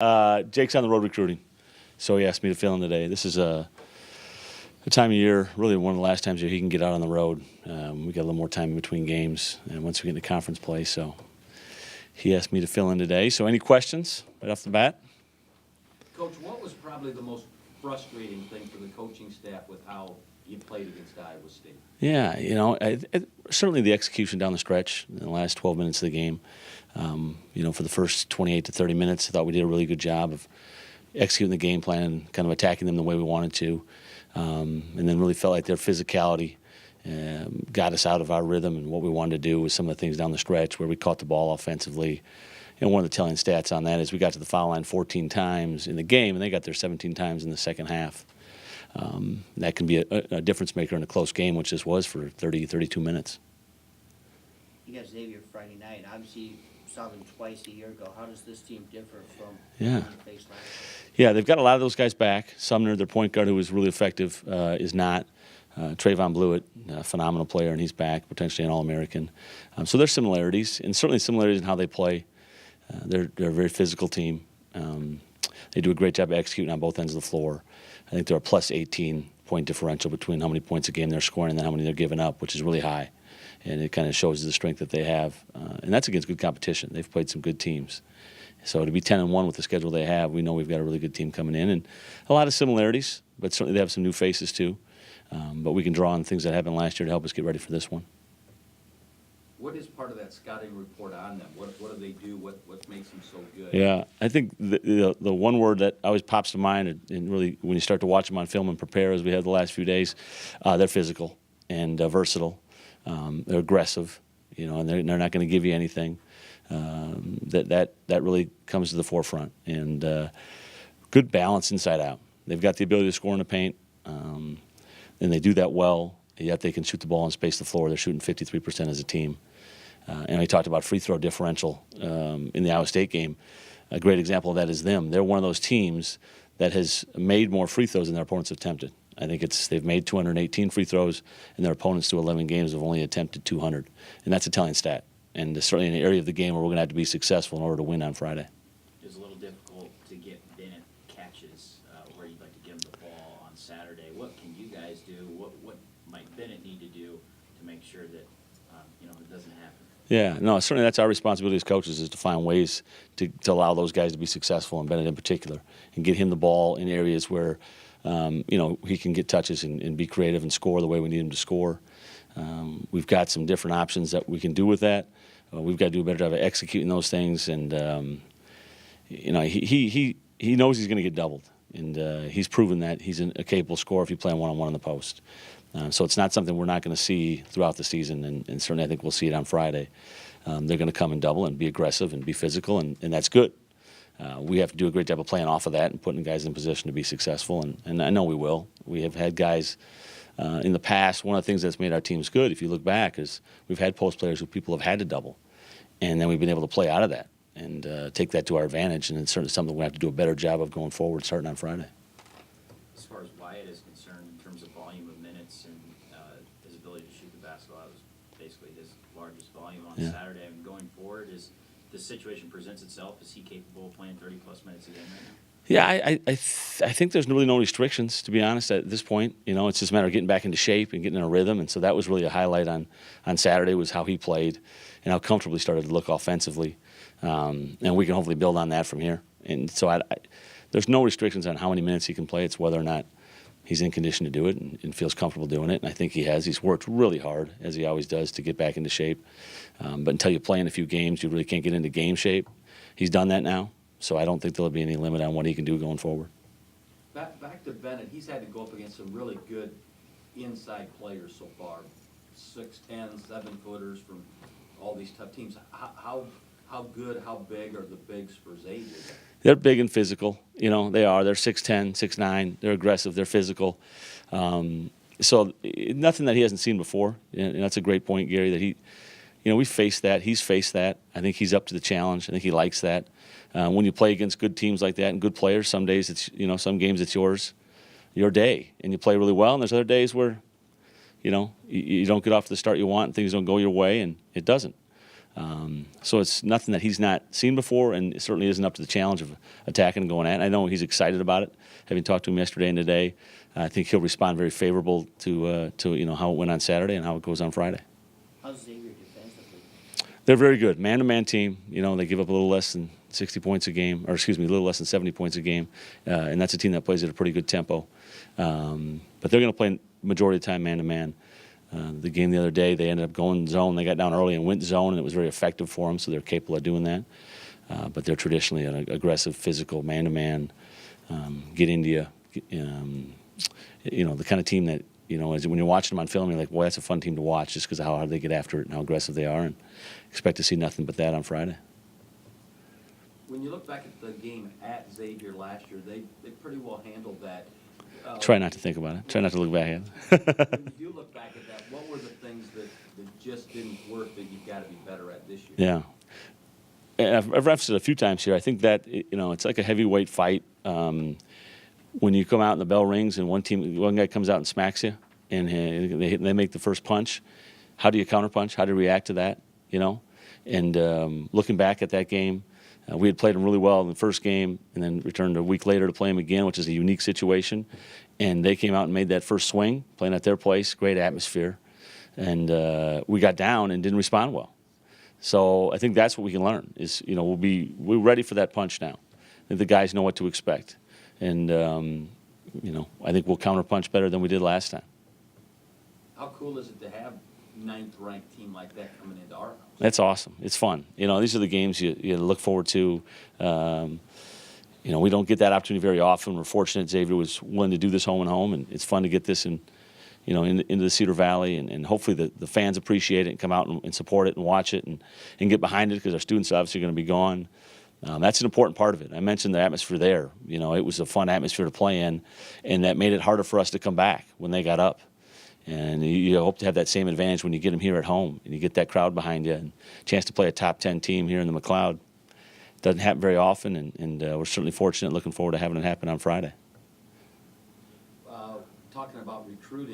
Jake's on the road recruiting, so he asked me to fill in today. This is a time of year, really one of the last times he can get out on the road. We got a little more time in between games, and once we get into conference play, so he asked me to fill in today. So any questions right off the bat? Coach, what was probably the most frustrating thing for the coaching staff with how you played against Iowa State? Yeah, certainly the execution down the stretch in the last 12 minutes of the game. For the first 28 to 30 minutes, I thought we did a really good job of executing the game plan and kind of attacking them the way we wanted to. And then really felt like their physicality got us out of our rhythm and what we wanted to do with some of the things down the stretch where we caught the ball offensively. And one of the telling stats on that is we got to the foul line 14 times in the game, and they got there 17 times in the second half. That can be a difference maker in a close game, which this was for 30, 32 minutes. You got Xavier Friday night. Obviously, you saw them twice a year ago. How does this team differ from Yeah. when you faced last year? Yeah, they've got a lot of those guys back. Sumner, their point guard, who was really effective, is not. Trayvon Blewett, a phenomenal player, and he's back, potentially an All-American. So there's similarities, and certainly similarities in how they play. They're a very physical team. They do a great job of executing on both ends of the floor. I think they're a plus 18-point differential between how many points a game they're scoring and then how many they're giving up, which is really high. And it kind of shows the strength that they have. And that's against good competition. They've played some good teams. So to be 10-1 with the schedule they have, we know we've got a really good team coming in. And a lot of similarities, but certainly they have some new faces too. But we can draw on things that happened last year to help us get ready for this one. What is part of that scouting report on them? What do they do? What makes them so good? Yeah, I think the one word that always pops to mind, and really when you start to watch them on film and prepare, as we have the last few days, they're physical and versatile. They're aggressive, and they're not going to give you anything. That really comes to the forefront. And good balance inside out. They've got the ability to score in the paint, and they do that well. Yet they can shoot the ball and space the floor. They're shooting 53% as a team. And I talked about free throw differential in the Iowa State game. A great example of that is them. They're one of those teams that has made more free throws than their opponents have attempted. I think they've made 218 free throws, and their opponents through 11 games have only attempted 200. And that's a telling stat. And certainly in an area of the game where we're going to have to be successful in order to win on Friday. It's a little difficult to get Bennett catches where you'd like to give him the ball on Saturday. What can you guys do? What might Bennett need to do to make sure that it doesn't happen? Yeah, no, certainly that's our responsibility as coaches is to find ways to allow those guys to be successful, and Bennett in particular, and get him the ball in areas where he can get touches and be creative and score the way we need him to score. We've got some different options that we can do with that. We've got to do a better job of executing those things, and he knows he's going to get doubled, and he's proven that he's a capable scorer if you play him one-on-one in the post. So it's not something we're not going to see throughout the season, and certainly I think we'll see it on Friday. They're going to come and double and be aggressive and be physical, and that's good. We have to do a great job of playing off of that and putting guys in position to be successful, and I know we will. We have had guys in the past. One of the things that's made our teams good, if you look back, is we've had post players who people have had to double, and then we've been able to play out of that and take that to our advantage, and it's certainly something we have to do a better job of going forward starting on Friday. As far as Wyatt is concerned, in terms of volume of minutes and his ability to shoot the basketball, that was basically his largest volume on Saturday. I mean, going forward, as this situation presents itself, is he capable of playing 30-plus minutes a game right now? Yeah, I think there's really no restrictions, to be honest, at this point. It's just a matter of getting back into shape and getting in a rhythm, and so that was really a highlight on Saturday was how he played and how comfortable he started to look offensively. And we can hopefully build on that from here. And so there's no restrictions on how many minutes he can play. It's whether or not he's in condition to do it and feels comfortable doing it. And I think he has. He's worked really hard, as he always does, to get back into shape. But until you play in a few games, you really can't get into game shape. He's done that now, so I don't think there'll be any limit on what he can do going forward. Back to Bennett, he's had to go up against some really good inside players so far, 6'10", 7-footers from all these tough teams. How good, how big are the bigs for Xavier? They're big and physical. They are. They're 6'10", 6'9". They're aggressive. They're physical. So nothing that he hasn't seen before. And that's a great point, Gary, that we faced that. He's faced that. I think he's up to the challenge. I think he likes that. When you play against good teams like that and good players, some days some games it's your day, and you play really well. And there's other days where, you don't get off to the start you want and things don't go your way, and it doesn't. So it's nothing that he's not seen before, and it certainly isn't up to the challenge of attacking and going at it. I know he's excited about it. Having talked to him yesterday and today, I think he'll respond very favorable to how it went on Saturday and how it goes on Friday. How's Xavier defensively? They're very good, man-to-man team. They give up a little less than 60 points a game, or excuse me, a little less than 70 points a game, and that's a team that plays at a pretty good tempo. But they're going to play majority of the time man-to-man. The game the other day, they ended up going zone. They got down early and went zone, and it was very effective for them, so they're capable of doing that. But they're traditionally an aggressive, physical, man-to-man, get into you. The kind of team that, when you're watching them on film, you're like, boy, that's a fun team to watch just because of how hard they get after it and how aggressive they are, and expect to see nothing but that on Friday. When you look back at the game at Xavier last year, they pretty well handled that. Try not to think about it. Try not to look back at it. When you do look back at that, what were the things that just didn't work that you've got to be better at this year? Yeah. And I've referenced it a few times here. I think that, it's like a heavyweight fight. When you come out and the bell rings and one guy comes out and smacks you and they make the first punch, how do you counterpunch? How do you react to that? And looking back at that game, we had played them really well in the first game and then returned a week later to play them again, which is a unique situation. And they came out and made that first swing, playing at their place, great atmosphere. And we got down and didn't respond well. So I think that's what we can learn is, we're ready for that punch now. I think the guys know what to expect. And, I think we'll counterpunch better than we did last time. How cool is it to have ninth-ranked team like that coming into our house? That's awesome. It's fun. These are the games you look forward to. We don't get that opportunity very often. We're fortunate Xavier was willing to do this home and home, and it's fun to get this into the Cedar Valley, and hopefully the fans appreciate it and come out and support it and watch it and get behind it because our students are obviously going to be gone. That's an important part of it. I mentioned the atmosphere there. It was a fun atmosphere to play in, and that made it harder for us to come back when they got up. And you hope to have that same advantage when you get them here at home and you get that crowd behind you and a chance to play a top 10 team here in the McLeod. It doesn't happen very often, and we're certainly fortunate, looking forward to having it happen on Friday. Talking about recruiting,